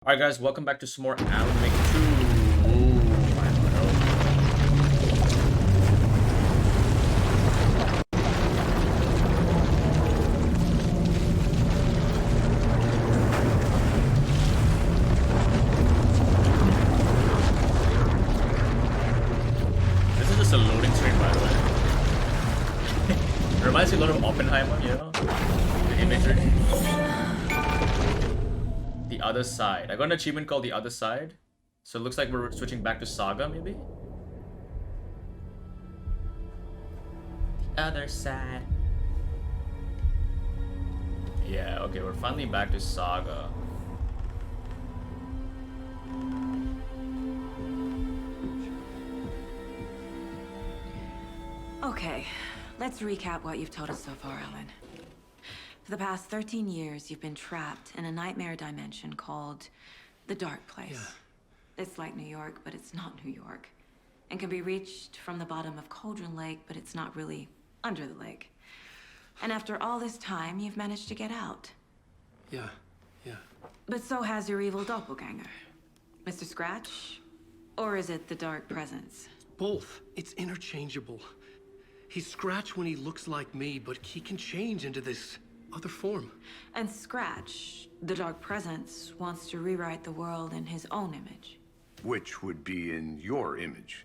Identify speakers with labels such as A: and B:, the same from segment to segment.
A: Alright guys, welcome back to some more Alan Wake 2. Ooh, my This is just a loading screen, by the way. It reminds me a lot of Oppenheimer, you know? The imagery. The Other Side. I got an achievement called The Other Side. So it looks like we're switching back to Saga, maybe? The Other Side. Yeah, okay, we're finally back to Saga.
B: Okay, let's recap what you've told us so far, Alan. For the past 13 years, you've been trapped in a nightmare dimension called the Dark Place.
C: Yeah.
B: It's like New York, but it's not New York. And can be reached from the bottom of Cauldron Lake, but it's not really under the lake. And after all this time, you've managed to get out.
C: Yeah.
B: But so has your evil doppelganger. Mr. Scratch? Or is it the Dark Presence?
C: Both. It's interchangeable. He's Scratch when he looks like me, but he can change into this other form.
B: And Scratch, the Dark Presence, wants to rewrite the world in his own image.
D: Which would be in your image,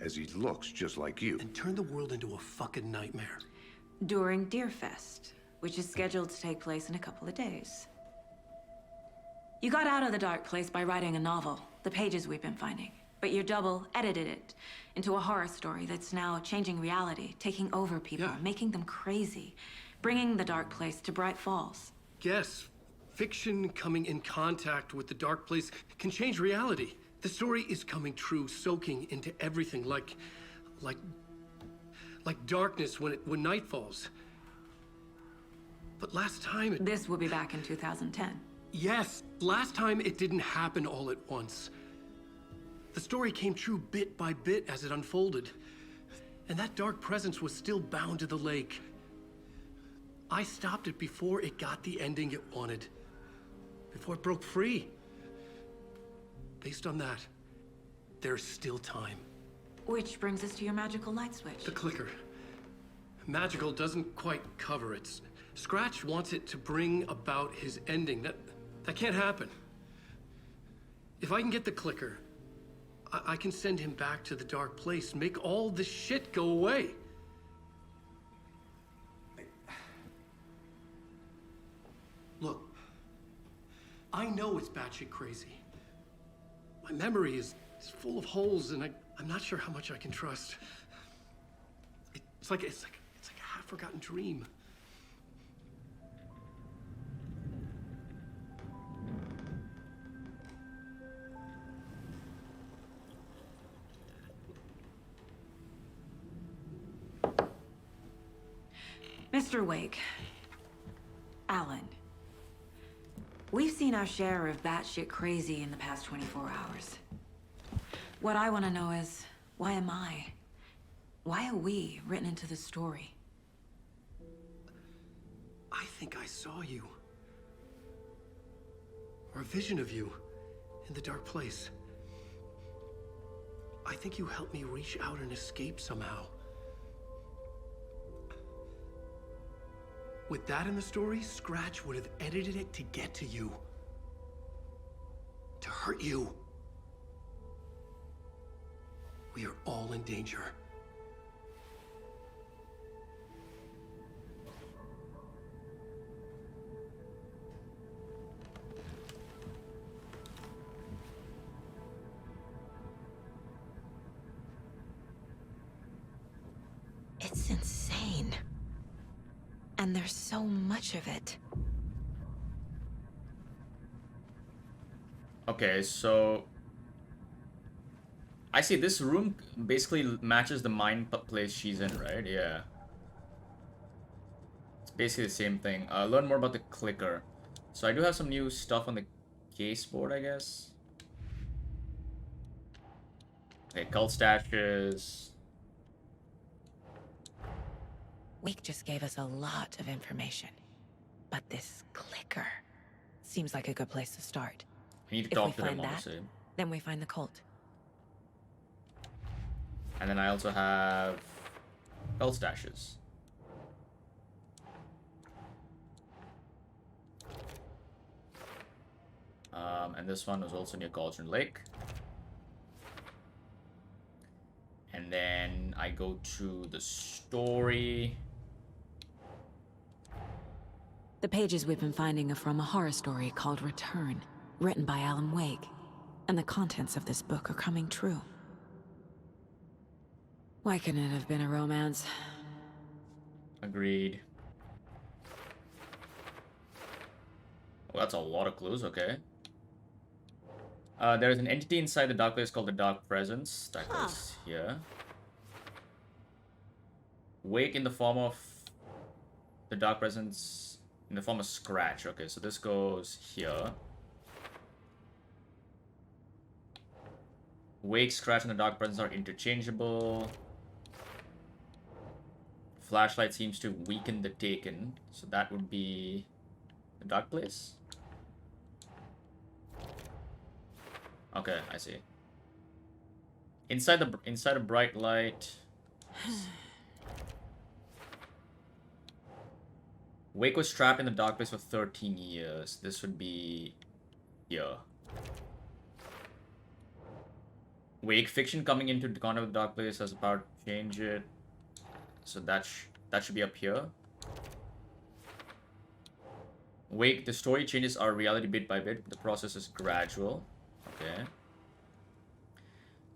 D: as he looks just like you.
C: And turn the world into a fucking nightmare.
B: During Deerfest, which is scheduled to take place in a couple of days. You got out of the Dark Place by writing a novel, the pages we've been finding. But your double edited it into a horror story that's now changing reality, taking over people,
C: Yeah.
B: making them crazy, bringing the Dark Place to Bright Falls.
C: Yes, fiction coming in contact with the dark place can change reality. The story is coming true, soaking into everything like darkness when night falls. But last time
B: This will be back in 2010.
C: Yes, last time it didn't happen all at once. The story came true bit by bit as it unfolded. And that dark presence was still bound to the lake. I stopped it before it got the ending it wanted. Before it broke free. Based on that, there's still time.
B: Which brings us to your magical light switch.
C: The clicker. Magical doesn't quite cover it. Scratch wants it to bring about his ending. That can't happen. If I can get the clicker, I can send him back to the dark place, make all this shit go away. Look, I know it's batshit crazy. My memory is full of holes, and I'm not sure how much I can trust. It's like a half-forgotten dream.
B: Mr. Wake. Alan. We've seen our share of batshit crazy in the past 24 hours. What I want to know is, why am I? Why are we written into the story?
C: I think I saw you. Or a vision of you in the dark place. I think you helped me reach out and escape somehow. With that in the story, Scratch would have edited it to get to you. To hurt you. We are all in danger.
B: It's insane. And there's so much of it.
A: Okay, so I see this room basically matches the place she's in, right? Yeah. It's basically the same thing. Learn more about the clicker. So I do have some new stuff on the case board, I guess. Okay, cult stashes.
B: Wake just gave us a lot of information. But this clicker seems like a good place to start.
A: I need to
B: If we
A: talk to him,
B: find that,
A: honestly.
B: then we find the cult.
A: And then I also have health stashes. And this one was also near Cauldron Lake. And then I go to the story.
B: The pages we've been finding are from a horror story called Return, written by Alan Wake. And the contents of this book are coming true. Why couldn't it have been a romance?
A: Agreed. Well, that's a lot of clues, okay. There is an entity inside the dark place called the Dark Presence. That goes here. Wake in the form of the Dark Presence in the form of Scratch. Okay, so this goes here. Wake, Scratch, and the Dark Presence are interchangeable. Flashlight seems to weaken the Taken, so that would be the Dark Place. Okay, I see. Inside a bright light. Wake was trapped in the dark place for 13 years. This would be here. Wake fiction coming into the contact with the dark place has the power to change it. So that should be up here. Wake, the story changes our reality bit by bit. The process is gradual. Okay.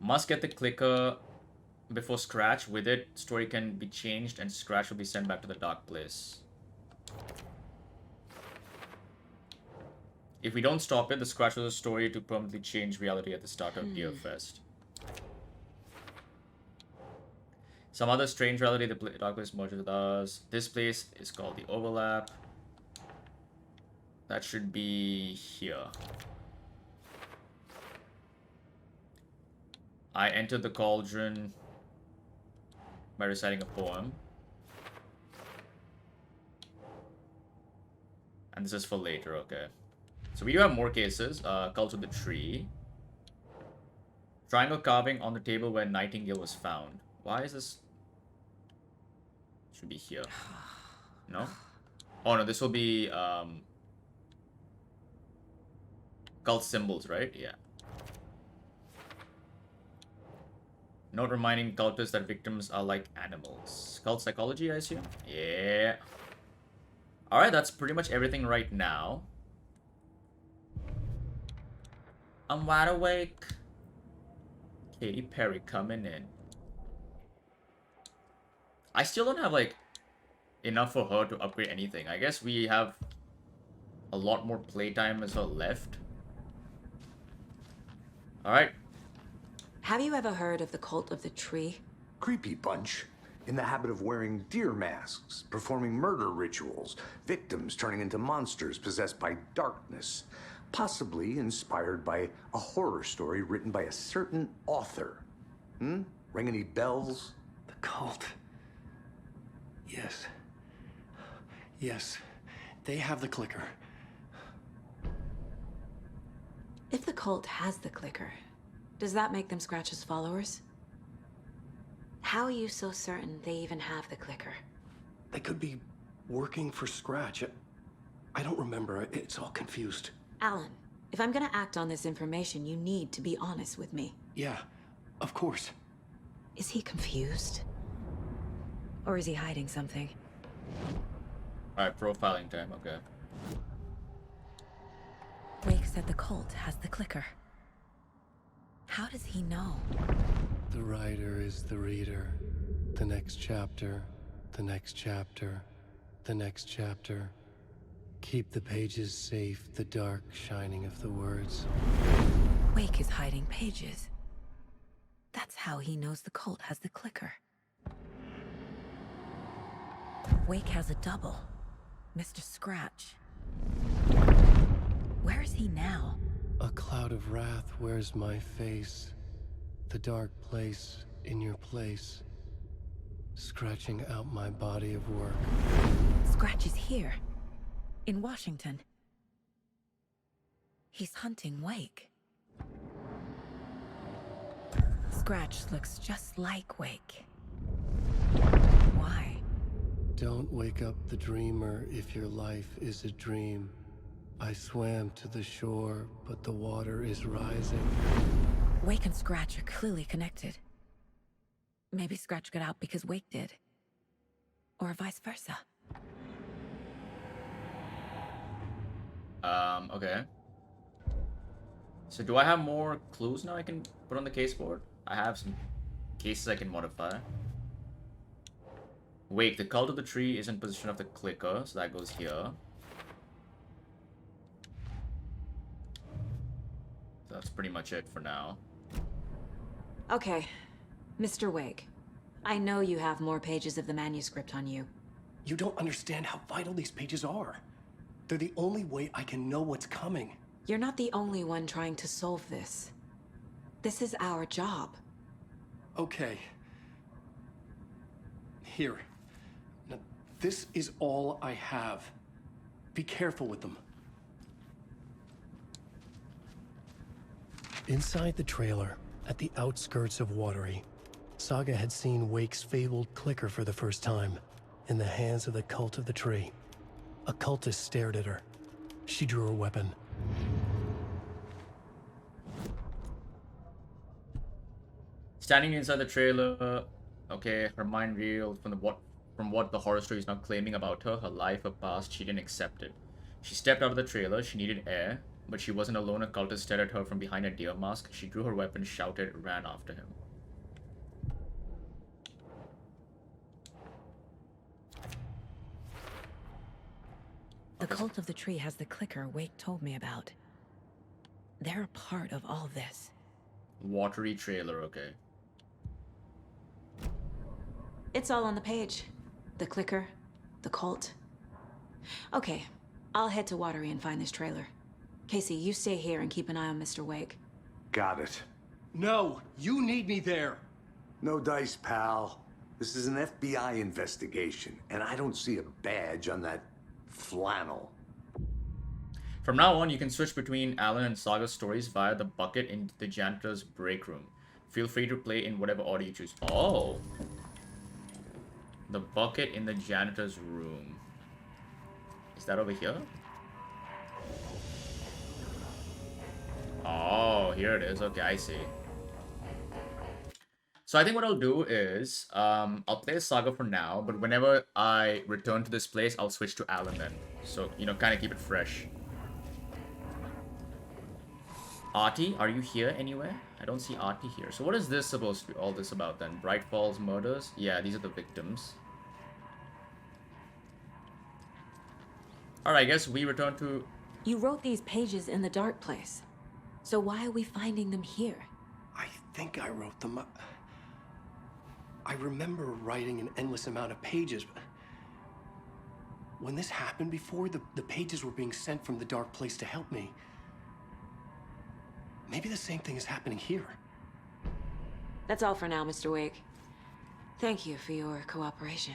A: Must get the clicker before Scratch. With it, story can be changed and Scratch will be sent back to the dark place. If we don't stop it, the Scratch will the story to permanently change reality at the start of Deerfest. Some other strange reality, the dark place merges with us. This place is called the Overlap. That should be here. I entered the cauldron by reciting a poem. And this is for later, okay. So we do have more cases. Cult of the Tree. Triangle carving on the table where Nightingale was found. Why is this? Should be here. No? Oh no, this will be cult symbols, right? Yeah. Note reminding cultists that victims are like animals. Cult psychology, I assume? Yeah. Alright, that's pretty much everything right now. I'm wide awake. Katy Perry coming in. I still don't have, like, enough for her to upgrade anything. I guess we have a lot more playtime as well left. Alright.
B: Have you ever heard of the Cult of the Tree?
D: Creepy bunch. In the habit of wearing deer masks, performing murder rituals, victims turning into monsters possessed by darkness. Possibly inspired by a horror story written by a certain author. Ring any bells?
C: The cult. Yes. Yes. They have the clicker.
B: If the cult has the clicker, does that make them Scratch's followers? How are you so certain they even have the clicker?
C: They could be working for Scratch. I don't remember. It's all confused.
B: Alan, if I'm gonna act on this information, you need to be honest with me.
C: Yeah, of course.
B: Is he confused? Or is he hiding something?
A: Alright, profiling time, okay.
B: Wake said the cult has the clicker. How does he know?
C: The writer is the reader. The next chapter, the next chapter, the next chapter. Keep the pages safe, the dark shining of the words.
B: Wake is hiding pages. That's how he knows the cult has the clicker. Wake has a double. Mr. Scratch. Where is he now?
C: A cloud of wrath wears my face. The dark place in your place. Scratching out my body of work.
B: Scratch is here. In Washington. He's hunting Wake. Scratch looks just like Wake. Why?
C: Don't wake up the dreamer if your life is a dream. I swam to the shore, but the water is rising.
B: Wake and Scratch are clearly connected. Maybe Scratch got out because Wake did. Or vice versa.
A: Okay. So do I have more clues now I can put on the case board? I have some cases I can modify. Wake, the cult of the tree is in position of the clicker, so that goes here. That's pretty much it for now.
B: Okay, Mr. Wake. I know you have more pages of the manuscript on you.
C: You don't understand how vital these pages are. They're the only way I can know what's coming.
B: You're not the only one trying to solve this. This is our job.
C: Okay. Here. Now, this is all I have. Be careful with them. Inside the trailer, at the outskirts of Watery, Saga had seen Wake's fabled clicker for the first time, in the hands of the cult of the tree. A cultist stared at her. She drew her weapon.
A: Standing inside the trailer, okay, her mind reeled from what the horror story is now claiming about her, her life, her past. She didn't accept it. She stepped out of the trailer. She needed air, but she wasn't alone. A cultist stared at her from behind a deer mask. She drew her weapon, shouted, ran after him.
B: The cult of the tree has the clicker Wake told me about. They're a part of all this.
A: Watery trailer, okay.
B: It's all on the page. The clicker, the cult. Okay, I'll head to Watery and find this trailer. Casey, you stay here and keep an eye on Mr. Wake.
D: Got it.
C: No, you need me there.
D: No dice, pal. This is an FBI investigation, and I don't see a badge on that flannel.
A: From now on, you can switch between Alan and Saga's stories via the bucket in the janitor's break room. Feel free to play in whatever order you choose. Oh! The bucket in the janitor's room. Is that over here? Oh, here it is. Okay, I see. So I think what I'll do is, I'll play Saga for now, but whenever I return to this place, I'll switch to Alan then. So, you know, kind of keep it fresh. Artie, are you here anywhere? I don't see Artie here. So what is this supposed to be all this about then? Bright Falls murders? Yeah, these are the victims. Alright, I guess we return to...
B: You wrote these pages in the dark place. So why are we finding them here?
C: I think I wrote them. I remember writing an endless amount of pages. When this happened before, the pages were being sent from the dark place to help me. Maybe the same thing is happening here.
B: That's all for now, Mr. Wake. Thank you for your cooperation.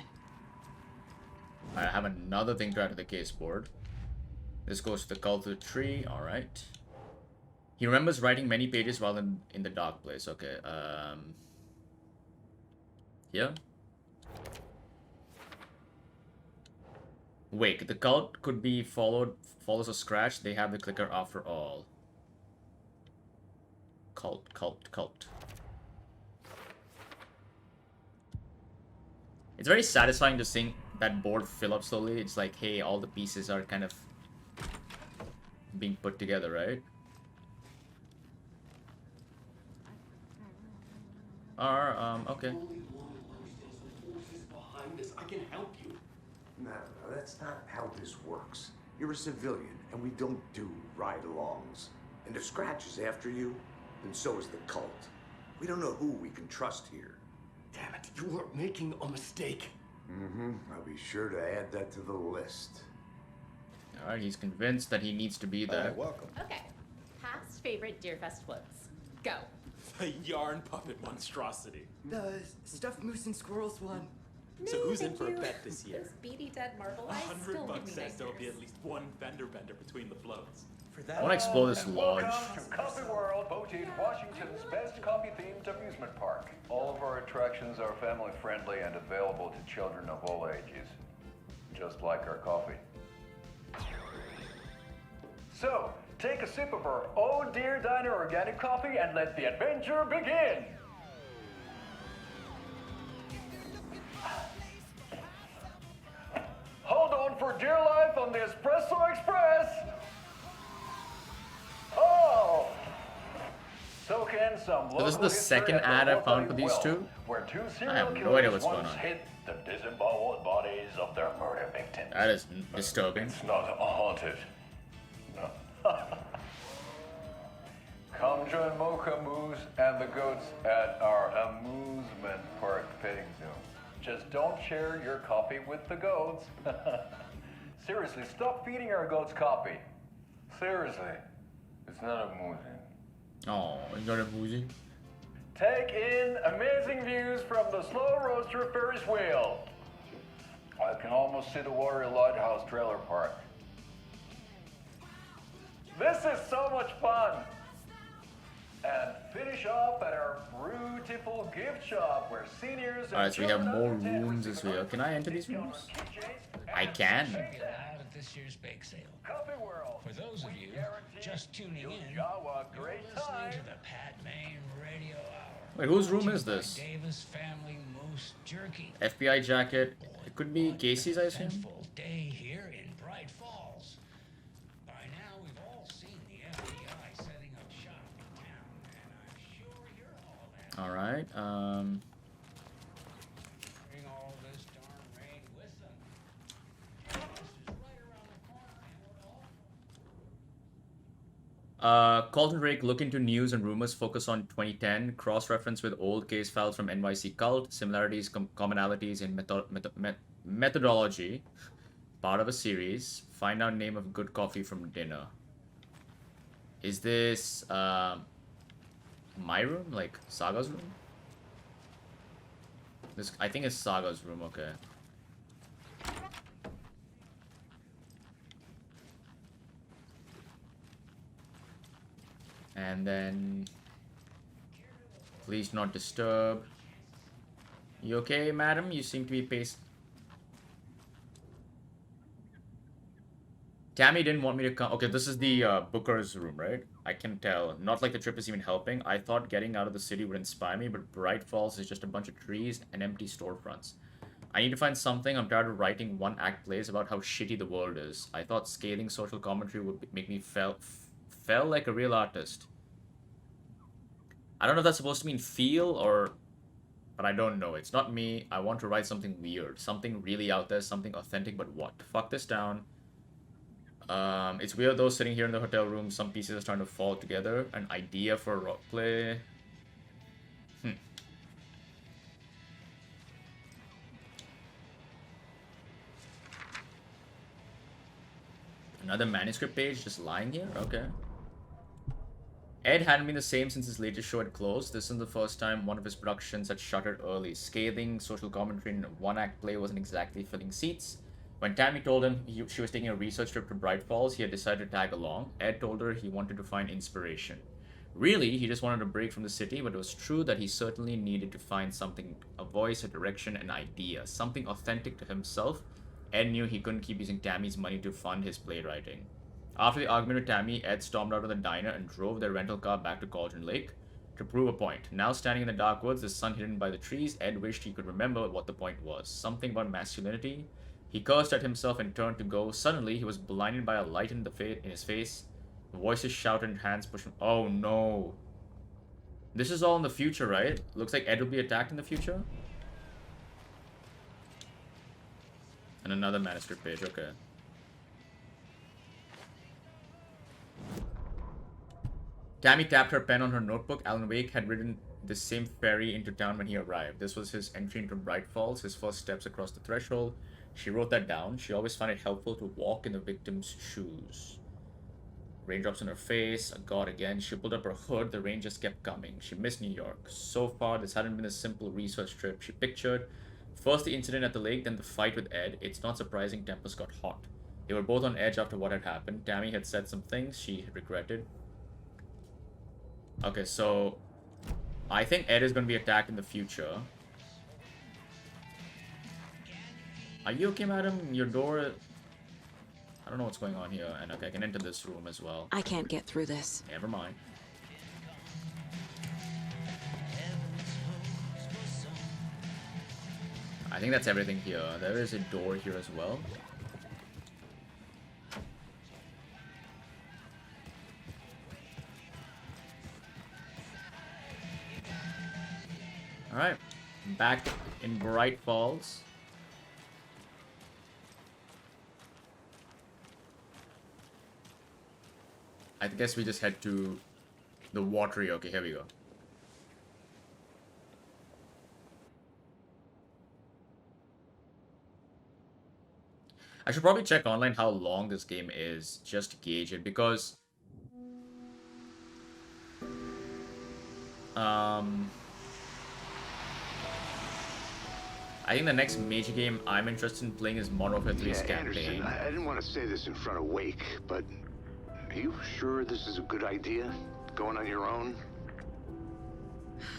A: I have another thing to add to the case board. This goes to the cult of the tree. Alright. He remembers writing many pages while in the dark place. Okay, here. Wake. The cult could be follows a scratch. They have the clicker after all. Cult. It's very satisfying to seeing that board fill up slowly. It's like, hey, all the pieces are kind of being put together, right? Okay.
C: I can help you.
D: No, that's not how this works. You're a civilian, and we don't do ride-alongs. And if Scratch is after you, then so is the cult. We don't know who we can trust here.
C: Damn it, you are making a mistake.
D: I'll be sure to add that to the list.
A: Alright, he's convinced that he needs to be there.
E: Welcome.
F: Okay. Past favorite Deerfest floats. Go.
E: The yarn puppet monstrosity.
G: The stuffed moose and squirrels one.
E: So who's in
F: thank
E: for
F: you.
E: a bet this year?
F: Those beady dead marble eyes still
E: $100
F: give me
E: says there'll be
F: nightmares.
E: at least one fender bender between the floats.
A: I want to explore this
H: And
A: lodge.
H: welcome to Coffee World, voted Washington's best coffee-themed amusement park. All of our attractions are family-friendly and available to children of all ages, just like our coffee. So, take a sip of our Oh Dear Diner organic coffee and let the adventure begin! Hold on for dear life on the Espresso Express! Oh! Soak in some
A: So this is
H: local
A: the
H: history
A: second
H: at the
A: ad I found
H: Watery
A: for these
H: well,
A: two?
H: where two
A: I
H: serial
A: have no
H: killers
A: idea what's going
H: once
A: on.
H: hid the disemboweled bodies of their murder victims.
A: That is disturbing.
H: It's not haunted. No. Come join Mocha Moose and the goats at our amusement park petting zoo. Just don't share your coffee with the goats. Seriously, stop feeding our goats coffee. Seriously, it's not amusing.
A: Oh, you got a boozy?
H: Take in amazing views from the slow roaster Ferris wheel. I can almost see the Watery Lighthouse trailer park. This is so much fun. And finish off at our beautiful gift shop where seniors and
A: Alright, so we have
H: children
A: more
H: under 10
A: rooms as
H: receive
A: well. Can I enter these
H: discount
A: rooms?
H: on keychains
A: I
H: and
A: can.
H: check
I: It
H: that.
I: out at this year's bake sale.
H: Coffee World.
I: For those of
H: We
I: you
H: guarantee
I: just tuning
H: you'll
I: in,
H: jaw a
I: you're
H: great
I: listening
H: time.
I: to the Pat Main Radio Hour.
A: Wait, whose room
I: brought
A: is
I: to you by
A: this?
I: Davis Family Moose Jerky.
A: FBI jacket. It could be Casey's, I assume.
I: Eventful day here in Bright Falls. By now, we've all seen the FBI setting up shop in town, and I'm sure you're all that.
A: Alright,
I: Bring all this darn rain with them. This is right around the corner, and what all?
A: Colton Drake look into news and rumors focus on 2010, cross-reference with old case files from NYC Cult, similarities, commonalities in methodology, part of a series, find out name of good coffee from dinner. Is this, my room? Like, Saga's room? This, I think it's Saga's room, okay. And then please do not disturb. You okay, madam? You seem to be paced. Tammy didn't want me to come. Okay, this is the Booker's room, right? I can tell. Not like the trip is even helping. I thought getting out of the city would inspire me, but Bright Falls is just a bunch of trees and empty storefronts. I need to find something. I'm tired of writing one-act plays about how shitty the world is. I thought scathing social commentary would make me feel like a real artist. I don't know if that's supposed to mean feel or... But I don't know. It's not me. I want to write something weird. Something really out there. Something authentic, but what? Fuck this down. It's weird though, sitting here in the hotel room, some pieces are starting to fall together. An idea for a rock play. Another manuscript page just lying here? Okay. Ed hadn't been the same since his latest show had closed. This isn't the first time one of his productions had shuttered early. Scathing social commentary in a one-act play wasn't exactly filling seats. When Tammy told him she was taking a research trip to Bright Falls, he had decided to tag along. Ed told her he wanted to find inspiration. Really, he just wanted a break from the city, but it was true that he certainly needed to find something, a voice, a direction, an idea, something authentic to himself. Ed knew he couldn't keep using Tammy's money to fund his playwriting. After the argument with Tammy, Ed stormed out of the diner and drove their rental car back to Cauldron Lake to prove a point. Now standing in the dark woods, the sun hidden by the trees, Ed wished he could remember what the point was. Something about masculinity. He cursed at himself and turned to go. Suddenly, he was blinded by a light in his face. Voices shouted and hands pushed him. Oh no. This is all in the future, right? Looks like Ed will be attacked in the future. And another manuscript page, okay. Tammy tapped her pen on her notebook. Alan Wake had ridden the same ferry into town when he arrived. This was his entry into Bright Falls, his first steps across the threshold. She wrote that down. She always found it helpful to walk in the victim's shoes. Raindrops on her face, a god again. She pulled up her hood, the rain just kept coming. She missed New York. So far, this hadn't been a simple research trip. She pictured first the incident at the lake, then the fight with Ed. It's not surprising tempers got hot. They were both on edge after what had happened. Tammy had said some things she regretted. Okay, so I think Ed is going to be attacked in the future. Are you okay, madam? Your door... I don't know what's going on here. And okay, I can enter this room as well.
B: I can't get through this.
A: Never mind. I think that's everything here. There is a door here as well. Alright, back in Bright Falls. I guess we just head to the Watery. Okay, here we go. I should probably check online how long this game is, just to gauge it, because... I think the next major game I'm interested in playing is Modern Warfare 3's campaign.
J: Anderson, I didn't want to say this in front of Wake, but are you sure this is a good idea? Going on your own?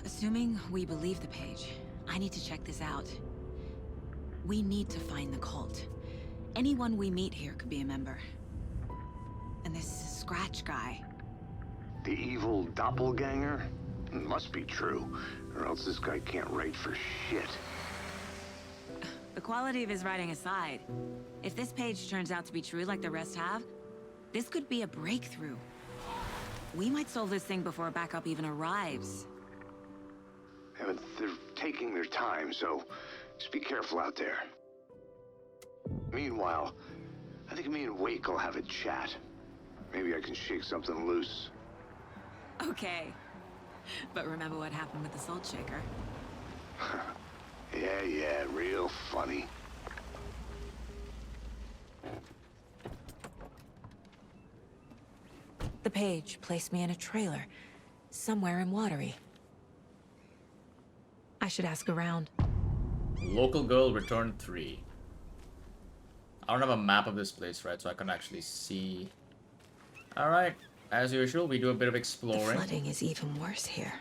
B: Assuming we believe the page, I need to check this out. We need to find the cult. Anyone we meet here could be a member. And this Scratch guy.
J: The evil doppelganger? Must be true, or else this guy can't write for shit.
B: The quality of his writing aside, if this page turns out to be true like the rest have, this could be a breakthrough. We might solve this thing before backup even arrives.
J: Yeah, but they're taking their time, so just be careful out there. Meanwhile, I think me and Wake will have a chat. Maybe I can shake something loose.
B: Okay. But remember what happened with the Salt Shaker?
J: Yeah, real funny.
B: The page placed me in a trailer, somewhere in Watery. I should ask around.
A: Local girl returned 3. I don't have a map of this place, right? So I can actually see. Alright, as usual, we do a bit of
B: The
A: exploring.
B: flooding is even worse here.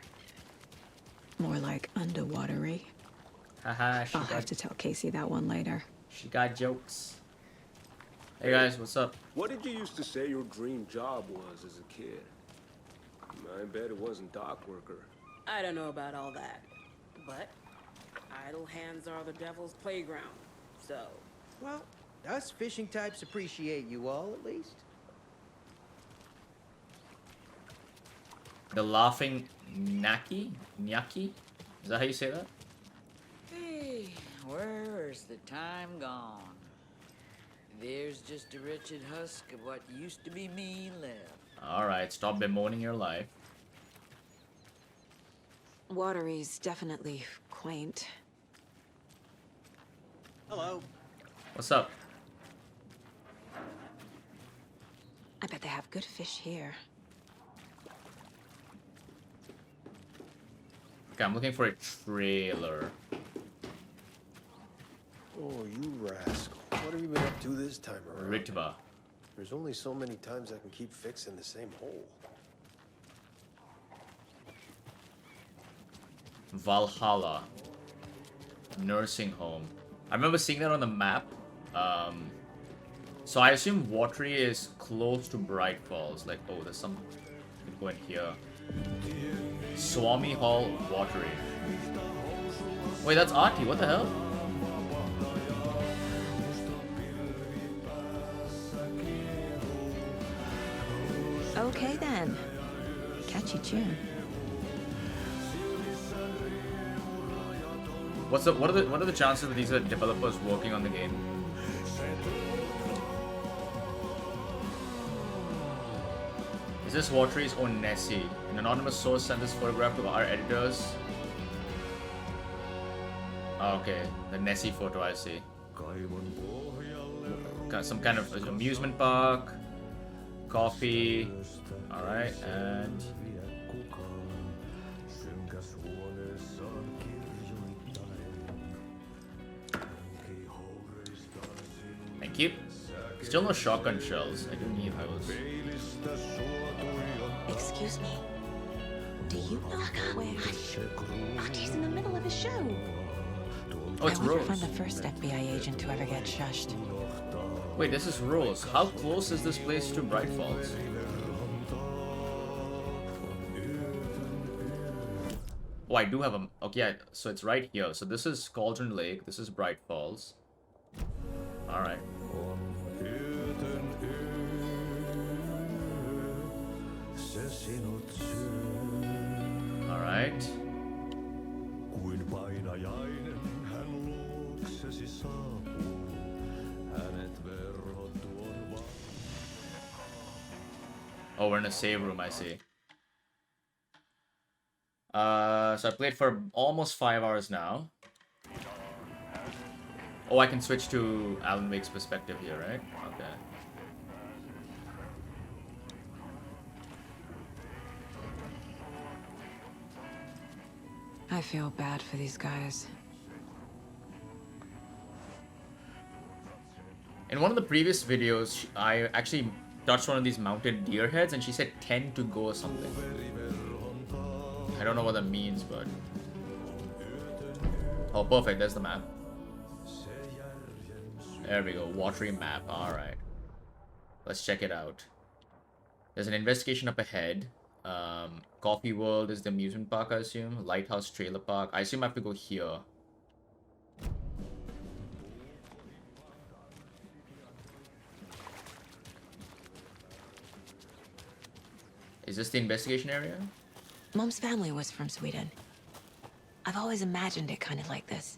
B: More like underwatery.
A: Haha,
K: I'll have to tell Casey that one later.
A: she got jokes. Hey guys, what's up?
L: What did you used to say your dream job was as a kid? I bet it wasn't dock worker.
M: I don't know about all that, but idle hands are the devil's playground, so...
N: Well, us fishing types appreciate you all, at least.
A: The Laughing Nyaki? Nyaki? Is that how you say that?
O: Hey, where's the time gone? There's just a wretched husk of what used to be me left.
A: Alright, stop bemoaning your life.
B: Watery's definitely quaint.
N: Hello.
A: What's up?
B: I bet they have good fish here.
A: Okay, I'm looking for a trailer.
P: Oh, you rascal. What have you been up to this time around?
A: Ritva.
P: There's only so many times I can keep fixing the same hole.
A: Valhalla. Nursing home. I remember seeing that on the map. So I assume Watery is close to Bright Falls. Like, oh, there's some... I can go in here. Swami Hall, Watery. Wait, that's Artie. What the hell?
B: Okay then. Catchy tune.
A: What are the chances that these are developers working on the game? Is this Watery's own Nessie? An anonymous source sent this photograph to our editors. Oh, okay, the Nessie photo I see. Got some kind of amusement park, coffee. All right, and thank you. Still no shotgun shells. I do need those.
B: Excuse me. Do you know where?
F: Artie's in the middle of a show.
A: Oh, it's
B: I wonder
A: Rose.
B: if I'm the first FBI agent to ever get shushed.
A: Wait, this is Rose. How close is this place to Bright Falls? Oh, I do have a... Okay, so it's right here. So this is Cauldron Lake. This is Bright Falls. Alright. Alright. Oh, we're in a save room, I see. So I played for almost 5 hours now. Oh, I can switch to Alan Wake's perspective here, right? Okay.
B: I feel bad for these guys.
A: In one of the previous videos, I actually touched one of these mounted deer heads and she said 10 to go or something. I don't know what that means, but... Oh, perfect. There's the map. There we go. Watery map. Alright. Let's check it out. There's an investigation up ahead. Coffee World is the amusement park, I assume. Lighthouse Trailer Park. I assume I have to go here. Is this the investigation area?
B: Mom's family was from Sweden. I've always imagined it kind of like this.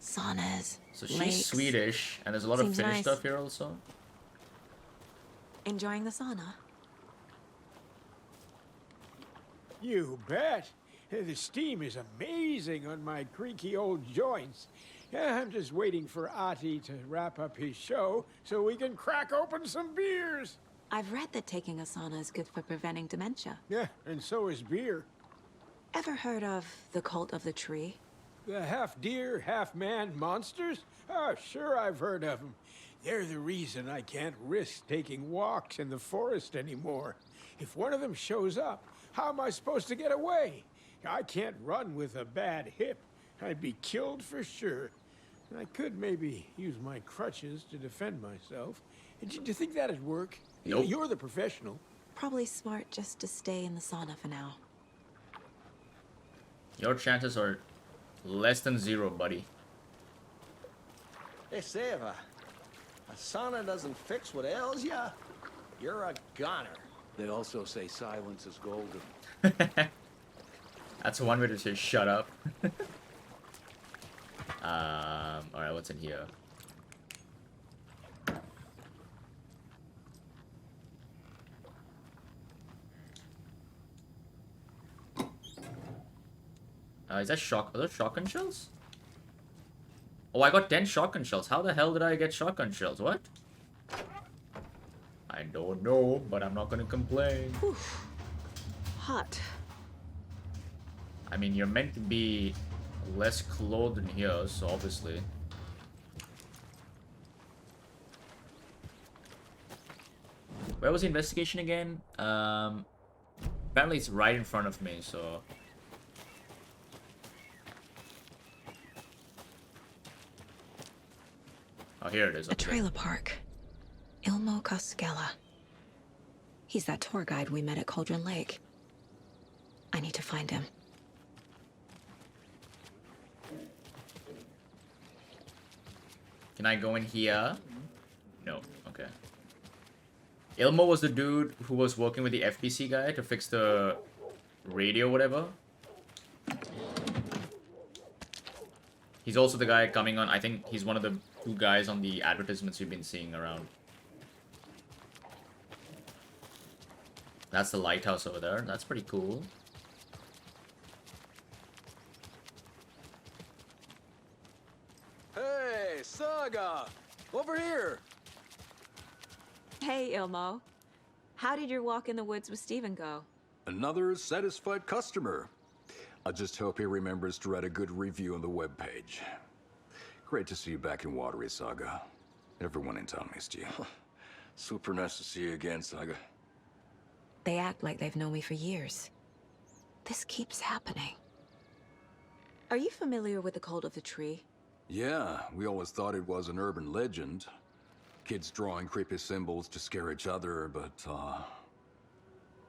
B: Saunas,
A: So she's
B: lakes.
A: Swedish, and there's a lot of
B: Seems
A: Finnish
B: nice.
A: stuff here also.
B: Enjoying the sauna?
Q: You bet. The steam is amazing on my creaky old joints. I'm just waiting for Ati to wrap up his show so we can crack open some beers.
B: I've read that taking a sauna is good for preventing dementia.
Q: Yeah, and so is beer.
B: Ever heard of the cult of the tree?
Q: The half-deer, half-man monsters? Oh, sure I've heard of them. They're the reason I can't risk taking walks in the forest anymore. If one of them shows up, how am I supposed to get away? I can't run with a bad hip. I'd be killed for sure. I could maybe use my crutches to defend myself. Do you think that'd work?
A: Nope.
Q: You're the professional.
B: Probably smart just to stay in the sauna for now.
A: Your chances are less than 0, buddy.
R: They say if a sauna doesn't fix what ails ya, you're a goner.
P: They also say silence is golden.
A: That's one way to say shut up. Alright, what's in here? Is that are those shotgun shells? Oh, I got 10 shotgun shells. How the hell did I get shotgun shells? What? I don't know, but I'm not gonna complain.
B: Hot.
A: I mean, you're meant to be less clothed in here, so obviously. Where was the investigation again? Apparently it's right in front of me, so... Oh, here it is.
B: A trailer park. Ilmo Koskela. He's that tour guide we met at Cauldron Lake. I need to find him.
A: Can I go in here? No. Okay. Ilmo was the dude who was working with the FPC guy to fix the radio, whatever. He's also the guy coming on. I think he's one of the 2 guys on the advertisements you've been seeing around. That's the lighthouse over there. That's pretty cool.
R: Hey, Saga! Over here!
K: Hey, Ilmo. How did your walk in the woods with Steven go?
S: Another satisfied customer. I just hope he remembers to write a good review on the webpage. Great to see you back in Watery, Saga. Everyone in town missed you. Super nice to see you again, Saga.
B: They act like they've known me for years. This keeps happening. Are you familiar with the cult of the tree?
S: Yeah, we always thought it was an urban legend. Kids drawing creepy symbols to scare each other, but,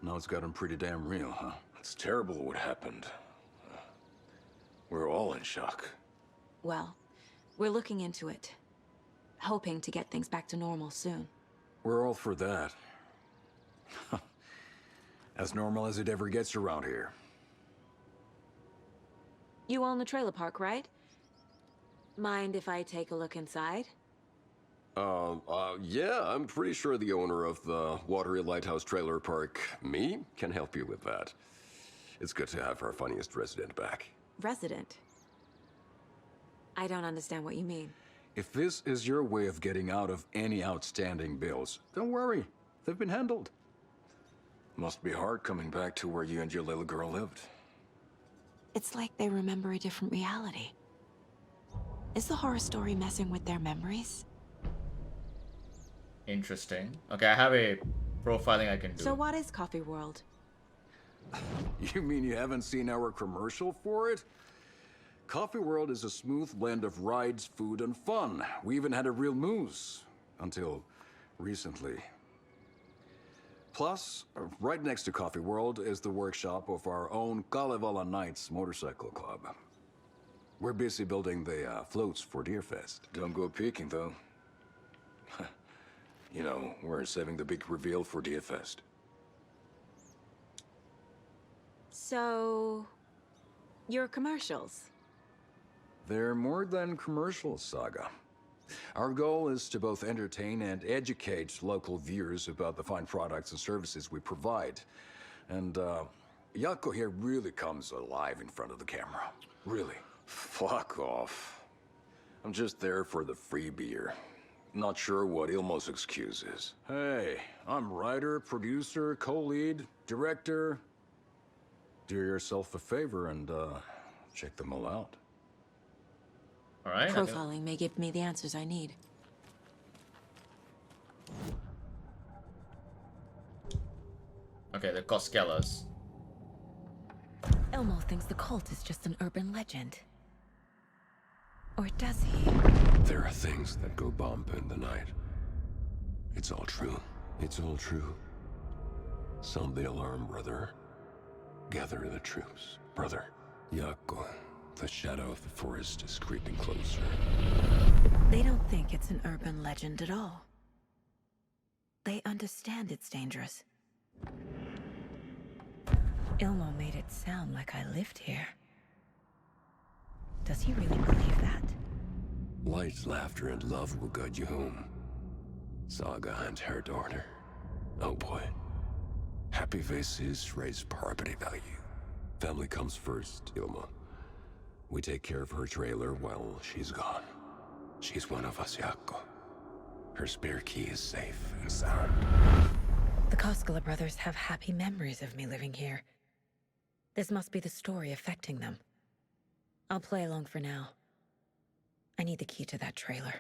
S: now it's gotten pretty damn real, huh?
L: It's terrible what happened. We're all in shock.
B: Well, we're looking into it. Hoping to get things back to normal soon.
S: We're all for that. As normal as it ever gets around here.
B: You own the trailer park, right? Mind if I take a look inside?
L: Yeah, I'm pretty sure the owner of the Watery Lighthouse Trailer Park, me, can help you with that. It's good to have our funniest resident back.
B: Resident? I don't understand what you mean.
S: If this is your way of getting out of any outstanding bills, don't worry. They've been handled.
L: Must be hard coming back to where you and your little girl lived.
B: It's like they remember a different reality. Is the horror story messing with their memories?
A: Interesting. Okay, I have a profiling I can do.
B: So what is Coffee World?
S: You mean you haven't seen our commercial for it? Coffee World is a smooth blend of rides, food, and fun. We even had a real moose. Until recently. Plus, right next to Coffee World is the workshop of our own Kalevala Knights Motorcycle Club. We're busy building the floats for Deerfest.
L: Don't go peeking, though. You know, we're saving the big reveal for Deerfest.
B: So... your commercials?
S: They're more than commercials, Saga. Our goal is to both entertain and educate local viewers about the fine products and services we provide. And, Yako here really comes alive in front of the camera. Really.
L: Fuck off. I'm just there for the free beer. Not sure what Ilmo's excuse is.
S: Hey, I'm writer, producer, co-lead, director. Do yourself a favor and, check them all out.
A: Alright.
B: Profiling may give me the answers I need.
A: Okay, the Koskellas.
B: Ilmo thinks the cult is just an urban legend. Or does he?
L: There are things that go bump in the night. It's all true. It's all true. Sound the alarm, brother. Gather the troops, brother. Yako, the shadow of the forest is creeping closer.
B: They don't think it's an urban legend at all. They understand it's dangerous. Ilmo made it sound like I lived here. Does he really believe that?
L: Light, laughter, and love will guide you home. Saga and her daughter. Oh boy. Happy faces raise property value. Family comes first, Ilma. We take care of her trailer while she's gone. She's one of us, Yako. Her spare key is safe and sound.
B: The Koskela brothers have happy memories of me living here. This must be the story affecting them. I'll play along for now. I need the key to that trailer.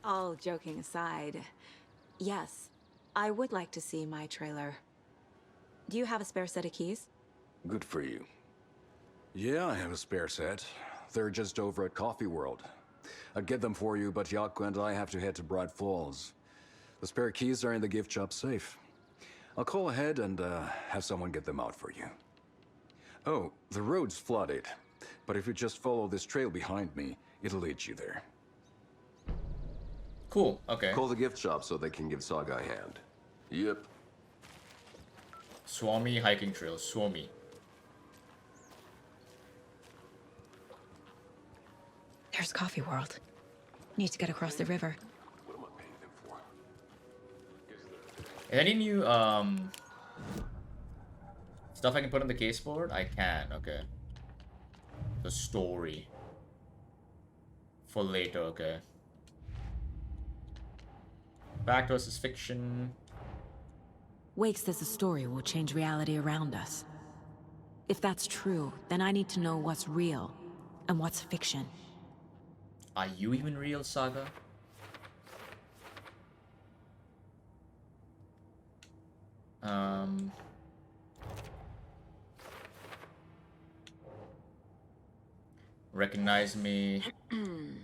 B: All joking aside, yes, I would like to see my trailer. Do you have a spare set of keys?
L: Good for you.
S: Yeah, I have a spare set. They're just over at Coffee World. I'd get them for you, but Yako and I have to head to Bright Falls. The spare keys are in the gift shop safe. I'll call ahead and have someone get them out for you. Oh, the road's flooded, but if you just follow this trail behind me, it'll lead you there.
A: Cool, okay.
L: Call the gift shop so they can give Saga a hand. Yep.
A: Swami hiking trail, Swami.
B: There's Coffee World. Need to get across the river.
L: What am I paying them for?
A: Any new stuff I can put on the case board? I can, okay. The story. For later, okay. Fact versus fiction.
B: Wake says the story will change reality around us. If that's true, then I need to know what's real and what's fiction.
A: Are you even real, Saga? Recognize me. And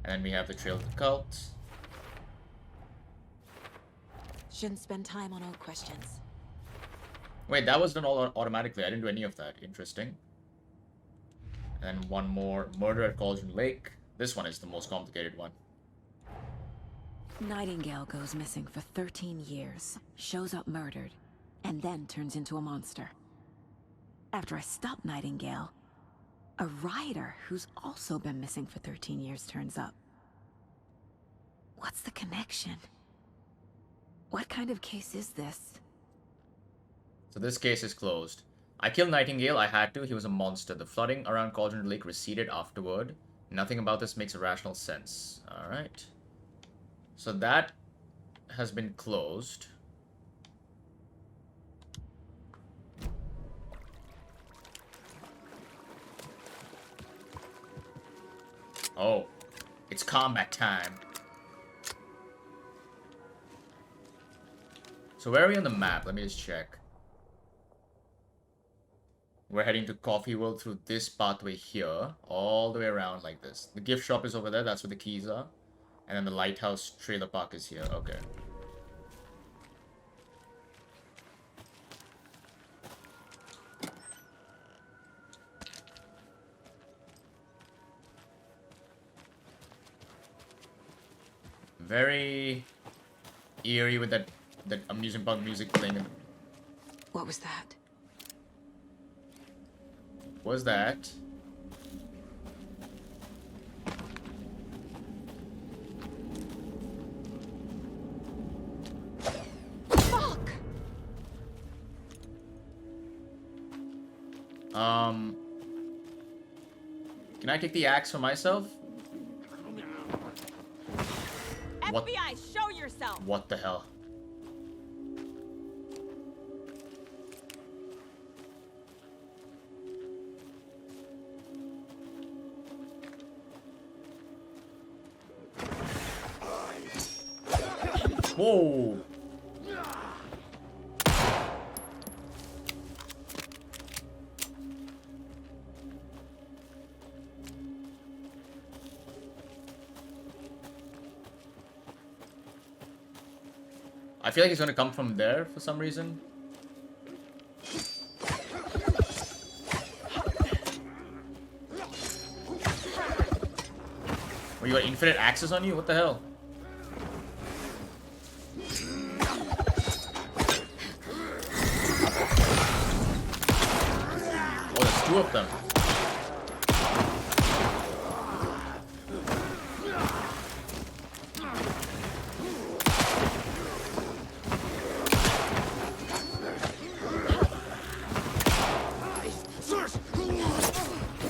A: then we have the Trail of the Cult.
B: Shouldn't spend time on old questions.
A: Wait, that was done all automatically. I didn't do any of that. Interesting. And one more. Murder at Cauldron Lake. This one is the most complicated one.
B: Nightingale goes missing for 13 years, shows up murdered, and then turns into a monster. After I stop Nightingale, a rider who's also been missing for 13 years turns up. What's the connection? What kind of case is this?
A: So this case is closed. I killed Nightingale. I had to. He was a monster. The flooding around Cauldron Lake receded afterward. Nothing about this makes rational sense. Alright. So that has been closed. Oh, it's combat time. So where are we on the map? Let me just check. We're heading to Coffee World through this pathway here, all the way around like this. The gift shop is over there, that's where the keys are. And then the lighthouse trailer park is here, okay. Very eerie with that amusement park music playing.
B: What was that?
A: Was that?
B: Fuck!
A: Can I take the axe for myself? What?
K: FBI, show yourself!
A: What the hell? Whoa! I feel like he's gonna come from there for some reason. Oh, you got infinite axes on you? What the hell? Oh, there's two of them.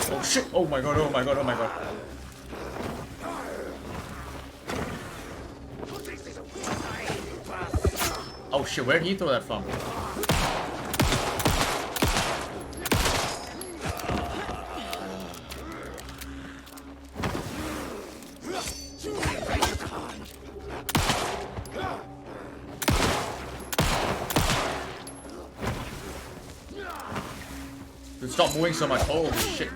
A: Oh shit! Oh my god, oh my god, oh my god. Oh shit, where did he throw that from? Dude, stop moving so much. Holy shit.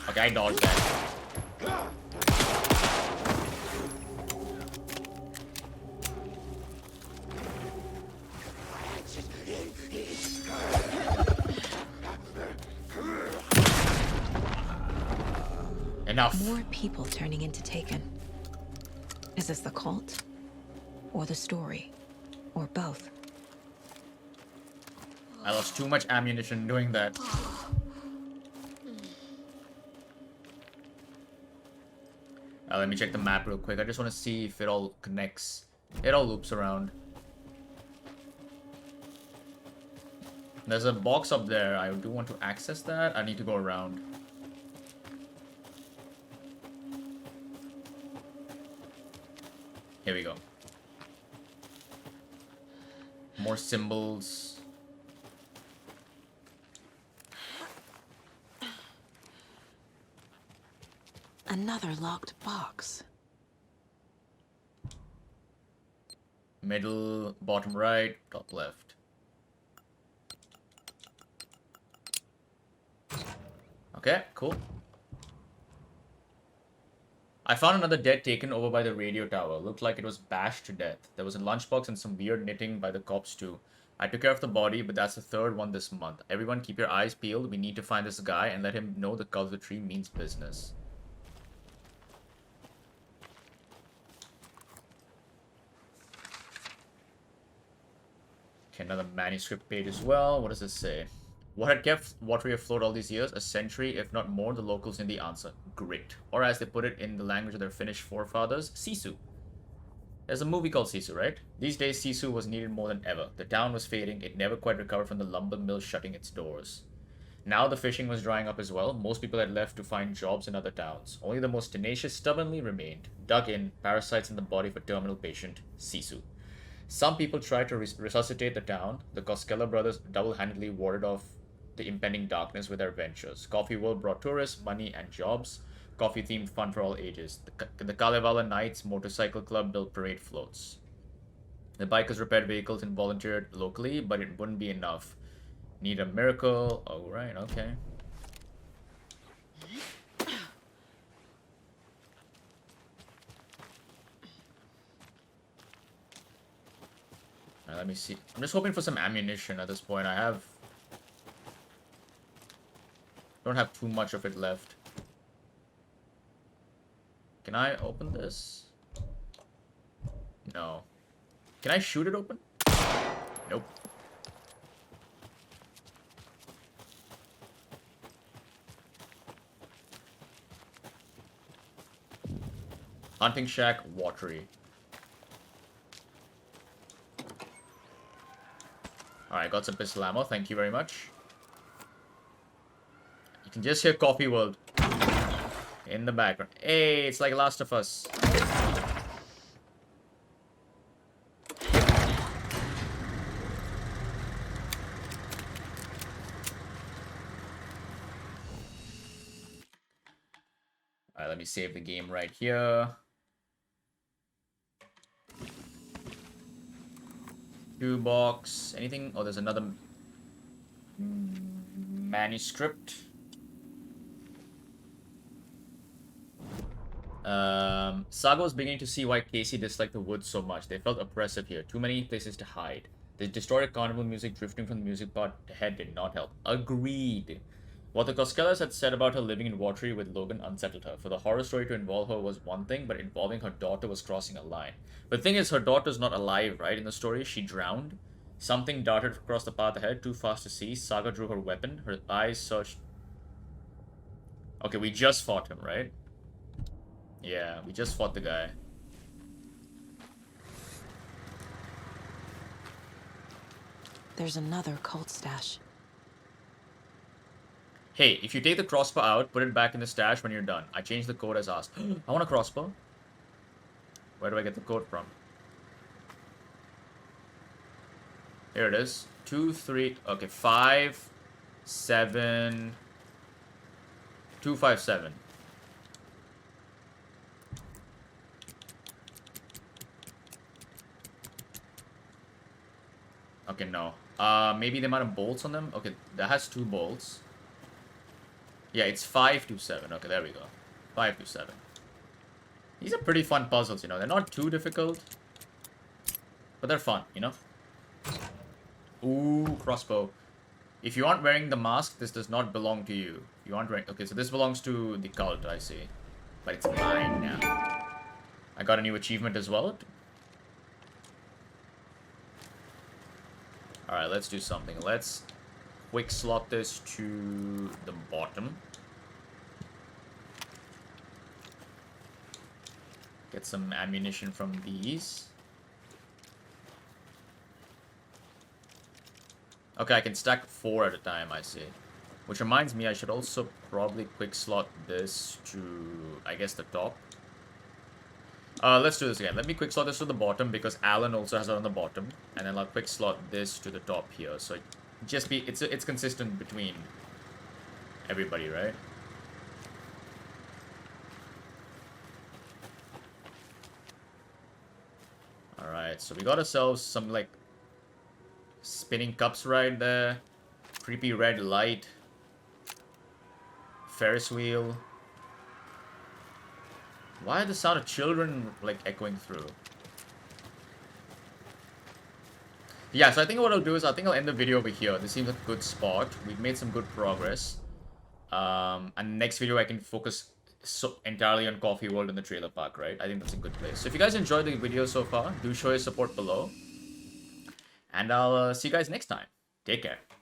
A: Okay, I dodged that. Enough.
B: More people turning into Taken. Is this the cult? Or the story? Or both?
A: I lost too much ammunition doing that. Let me check the map real quick. I just want to see if it all connects. It all loops around. There's a box up there. I do want to access that. I need to go around. Here we go. More symbols.
B: Another locked box.
A: Middle, bottom right, top left. Okay, cool. I found another dead taken over by the radio tower. Looked like it was bashed to death. There was a lunchbox and some weird knitting by the cops too. I took care of the body, but that's the third one this month. Everyone keep your eyes peeled. We need to find this guy and let him know the cult of the tree means business. Okay, another manuscript page as well. What does this say? What had kept Watery afloat all these years? A century, if not more, the locals knew the answer. Grit. Or as they put it in the language of their Finnish forefathers, Sisu. There's a movie called Sisu, right? These days, Sisu was needed more than ever. The town was fading. It never quite recovered from the lumber mill shutting its doors. Now the fishing was drying up as well. Most people had left to find jobs in other towns. Only the most tenacious stubbornly remained. Dug in, parasites in the body of a terminal patient, Sisu. Some people tried to resuscitate the town. The Koskela brothers double-handedly warded off the impending darkness with their ventures. Coffee World brought tourists, money, and jobs. Coffee-themed fun for all ages. The Kalevala Knights Motorcycle Club built parade floats. The bikers repaired vehicles and volunteered locally, but it wouldn't be enough. Need a miracle. Oh, right, okay. Let me see. I'm just hoping for some ammunition at this point. Don't have too much of it left. Can I open this? No. Can I shoot it open? Nope. Hunting Shack, Watery. Alright, got some pistol ammo. Thank you very much. You can just hear Coffee World in the background. Hey, it's like Last of Us. Alright, let me save the game right here. Box. Anything? Oh, there's another manuscript. Saga was beginning to see why Casey disliked the woods so much. They felt oppressive here. Too many places to hide. The distorted carnival music drifting from the music pot ahead did not help. Agreed. What the Koskelas had said about her living in Watery with Logan unsettled her. For the horror story to involve her was one thing, but involving her daughter was crossing a line. But the thing is, her daughter's not alive, right? In the story, she drowned. Something darted across the path ahead, too fast to see. Saga drew her weapon. Her eyes searched... Okay, we just fought him, right? Yeah, we just fought the guy.
B: There's another cult stash.
A: Hey, if you take the crossbow out, put it back in the stash when you're done. I changed the code as asked. I want a crossbow. Where do I get the code from? Here it is. 2, 3, okay, 5, 7, 257. Okay, no. Maybe the amount of bolts on them? Okay, that has 2 bolts. Yeah, it's 527. Okay, there we go. 527. These are pretty fun puzzles, you know. They're not too difficult. But they're fun, you know. Ooh, crossbow. If you aren't wearing the mask, this does not belong to you. If you aren't wearing... Okay, so this belongs to the cult, I see. But it's mine now. I got a new achievement as well. Alright, let's do something. Let's quick slot this to the bottom. Get some ammunition from these. Okay, I can stack 4 at a time, I see. Which reminds me, I should also probably quick slot this to, I guess, the top. Let's do this again. Let me quick slot this to the bottom because Alan also has it on the bottom, and then I'll quick slot this to the top here. So just be it's consistent between everybody, right? All right, so we got ourselves some like spinning cups right there, creepy red light, Ferris wheel. Why is the sound of children, like, echoing through? Yeah, so I think what I'll do is I think I'll end the video over here. This seems like a good spot. We've made some good progress. And next video I can focus entirely on Coffee World and the trailer park, right? I think that's a good place. So if you guys enjoyed the video so far, do show your support below. And I'll see you guys next time. Take care.